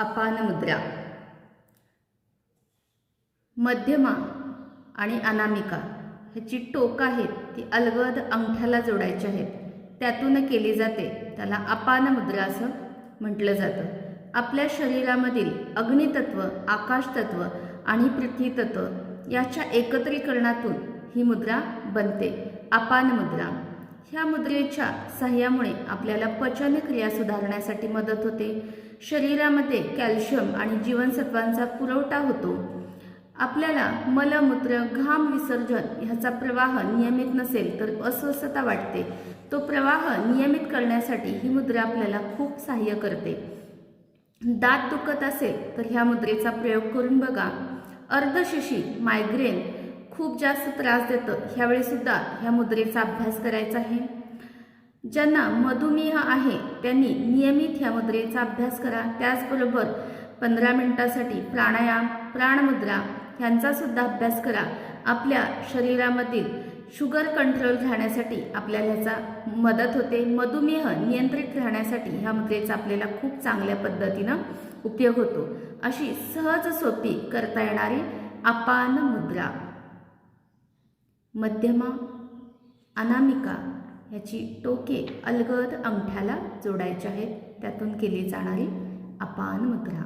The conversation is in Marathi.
अपान मुद्रा. मध्यमा आणि अनामिका ह्याची टोक आहेत ती अलगद अंगठ्याला जोडायची आहेत, त्यातून केली जाते. त्याला अपान मुद्रा असं म्हटलं जातं. आपल्या शरीरामधील अग्नितत्व, आकाशतत्व आणि पृथ्वीतत्व याच्या एकत्रीकरणातून ही मुद्रा बनते, अपान मुद्रा. ह्या मुद्रेच्या सहाय्यामुळे आपल्याला पचनक्रिया सुधारण्यासाठी मदत होते. शरीरामध्ये कॅल्शियम आणि जीवनसत्वांचा पुरवठा होतो. आपल्याला मलमूत्र, घाम विसर्जन ह्याचा प्रवाह नियमित नसेल तर अस्वस्थता वाटते. तो प्रवाह नियमित करण्यासाठी ही मुद्रा आपल्याला खूप सहाय्य करते. दात दुखत असेल तर ह्या मुद्रेचा प्रयोग करून बघा. अर्धशिशी, मायग्रेन खूप जास्त त्रास देतं, ह्यावेळी सुद्धा ह्या मुद्रेचा अभ्यास करायचा आहे. ज्यांना मधुमेह आहे त्यांनी नियमित ह्या मुद्रेचा अभ्यास करा. त्याचबरोबर 15 मिनिटासाठी प्राणायाम, प्राणमुद्रा यांचा सुद्धा अभ्यास करा. आपल्या शरीरामधील शुगर कंट्रोल राहण्यासाठी आपल्याला ह्याचा मदत होते. मधुमेह नियंत्रित राहण्यासाठी ह्या मुद्रेचा आपल्याला खूप चांगल्या पद्धतीनं उपयोग होतो. अशी सहज सोपी करता येणारी अपान मुद्रा. मध्यमा, अनामिका ह्याची टोके अलगद अंगठ्याला जोडायची आहेत, त्यातून केली जाणारी अपान मुद्रा.